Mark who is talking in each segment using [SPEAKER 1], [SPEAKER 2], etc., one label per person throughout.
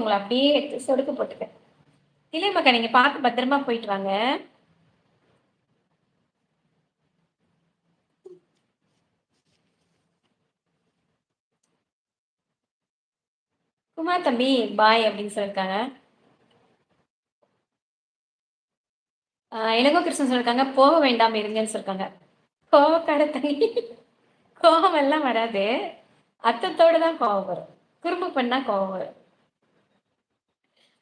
[SPEAKER 1] உங்களை அப்படியே எடுத்து சொடுக்கு போட்டுக்க. திலைமக்கா நீங்க பார்த்து பத்திரமா போயிட்டு வாங்க. குமார் தம்பி பாய் அப்படின்னு சொல்லியிருக்காங்க. இளங்கோ கிருஷ்ணன் சொல்லியிருக்காங்க போக வேண்டாம் இருங்கன்னு சொல்லிருக்காங்க. கோவக்கார தண்ணி கோவம் எல்லாம் வராது, அத்தத்தோட தான் கோவம் வரும். குறும்பு பண்ணா கோவம் வரும்.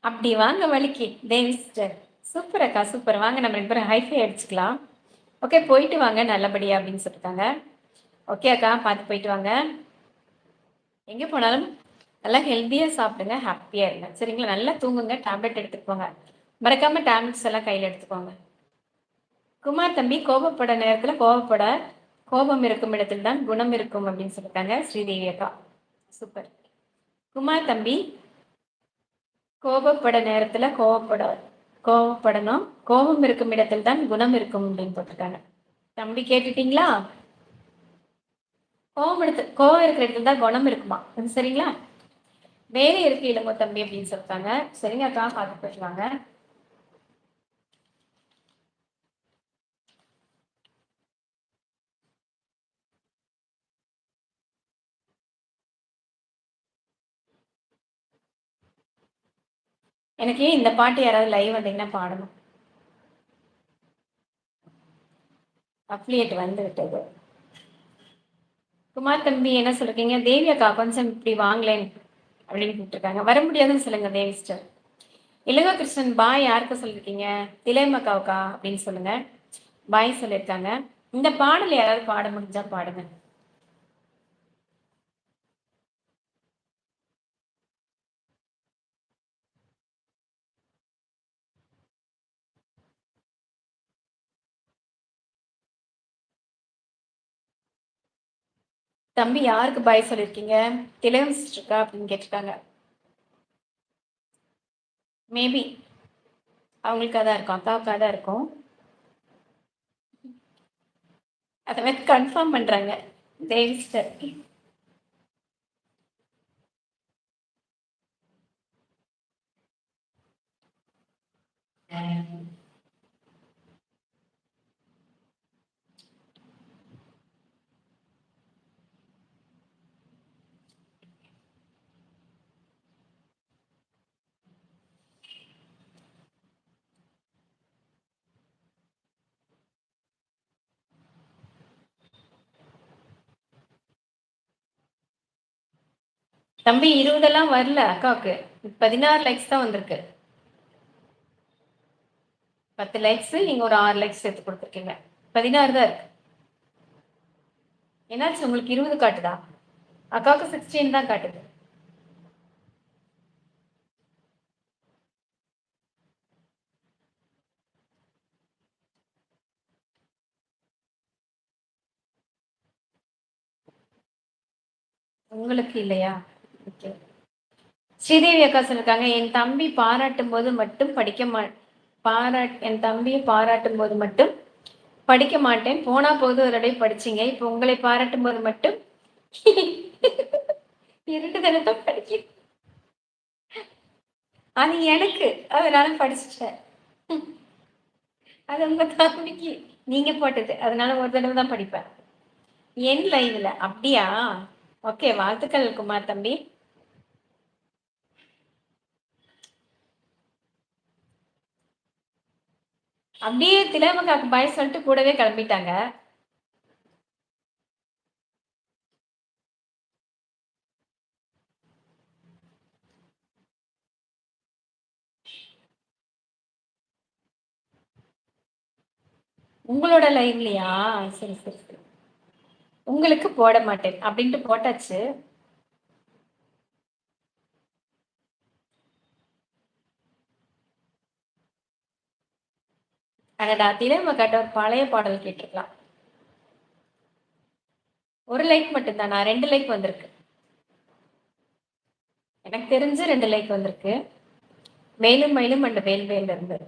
[SPEAKER 1] அப்படி வாங்க வலிக்கு தேவி சிஸ்டர். சூப்பர் அக்கா சூப்பர். வாங்க நம்ம 2 பேரும் ஹைஃபை அடிச்சுக்கலாம். ஓகே போயிட்டு வாங்க நல்லபடியா அப்படின்னு சொல்லிட்டாங்க. ஓகே அக்கா பார்த்து போயிட்டு வாங்க. எங்கே போனாலும் நல்லா ஹெல்த்தியாக சாப்பிடுங்க, ஹாப்பியாக இருங்க சரிங்களா. நல்லா தூங்குங்க, டேப்லெட் எடுத்துக்கோங்க. மறக்காம டேப்லெட்ஸ் எல்லாம் கையில் எடுத்துக்கோங்க. குமார் தம்பி கோபப்பட நேரத்தில் கோபம் இருக்கும் இடத்தில் தான் குணம் இருக்கும் அப்படின்னு சொல்லிட்டாங்க ஸ்ரீதேவி அக்கா. சூப்பர். குமார் தம்பி கோபப்பட நேரத்துல கோபப்படணும், கோபம் இருக்கும் இடத்தில் தான் குணம் இருக்கும் அப்படின்னு போட்டிருக்காங்க. தம்பி கேட்டுட்டீங்களா? கோபம் இருக்கிற இடத்துல தான் குணம் இருக்குமா, அது சரிங்களா. வேலை இருக்கு இளங்கோ தம்பி அப்படின்னு சொல்லிட்டாங்க. சரிங்க அக்கா பார்த்து போயிடுவாங்க. எனக்கு இந்த பாட்டு யாராவது லைவ் வந்தீங்கன்னா பாடணும். அப்ளியேட் வந்து விட்டது. குமார் தம்பி என்ன சொல்றீங்க? தேவி அக்கா கொஞ்சம் இப்படி வாங்கலேன் அப்படின்னு கூப்பிட்டுருக்காங்க. வர முடியாதுன்னு சொல்லுங்க தேவி சிஸ்டர். இளங்கோ கிருஷ்ணன் பாய் யாருக்கு சொல்லியிருக்கீங்க? திலைமக்காவுக்கா அப்படின்னு சொல்லுங்க. பாய் சொல்லியிருக்காங்க. இந்த பாடல் யாராவது பாட முடிஞ்சா பாடுங்க. தம்பி யாருக்கு பாய் சொல்லியிருக்கீங்க? திலகம் சிஸ்டருக்கா அப்படின்னு கேட்டிருக்காங்க. மேபி அவங்களுக்காக தான் இருக்கும், அக்காவுக்காக தான் இருக்கும். அதை மாதிரி கன்ஃபார்ம் பண்றாங்க தேவி சிஸ்டர். தம்பி 20 வரல அக்காவுக்கு, 16 லைக்ஸ் தான் வந்திருக்கு. 10 லைக்ஸ், நீங்க ஒரு 6 லைக்ஸ் சேர்த்து கொடுத்துருக்கீங்க. 16 தான் இருக்கு. என்னாச்சு உங்களுக்கு 20 காட்டுதா? அக்காவுக்கு 16 தான் காட்டுது. உங்களுக்கு இல்லையா? ஓகே. ஸ்ரீதேவி அக்கா சொல்லிருக்காங்க, என் தம்பி பாராட்டும் போது மட்டும் என் தம்பியை பாராட்டும் போது மட்டும் படிக்க மாட்டேன், போனா போது ஒரு தடவை படிச்சீங்க, இப்ப உங்களை பாராட்டும் போது மட்டும் 2 தடவை படிக்க. அது எனக்கு, அதனால படிச்சுட்டேன். அது உங்க தம்பிக்கு நீங்க போட்டது, அதனால ஒரு தடவை தான் படிப்பேன். என் லைவ்ல அப்படியா? ஓகே வாழ்த்துக்கள் குமார் தம்பி. அப்படியே திலமக்காக்கு பாய் சொல்லிட்டு கூடவே கிளம்பிட்டாங்க. உங்களோட லைவ்லயா? சரி சரி சரி. உங்களுக்கு போட மாட்டேன் அப்படின்ட்டு போட்டாச்சு. அடடா திலமக்காட்ட ஒரு பழைய பாடல் கேட்டிருக்கலாம். ஒரு லைக் மட்டும்தானா? 2 லைக் வந்திருக்கு. எனக்கு தெரிஞ்சு 2 லைக் வந்திருக்கு. மேலும் மயிலும் அண்ட் வேல் வேல் இருந்து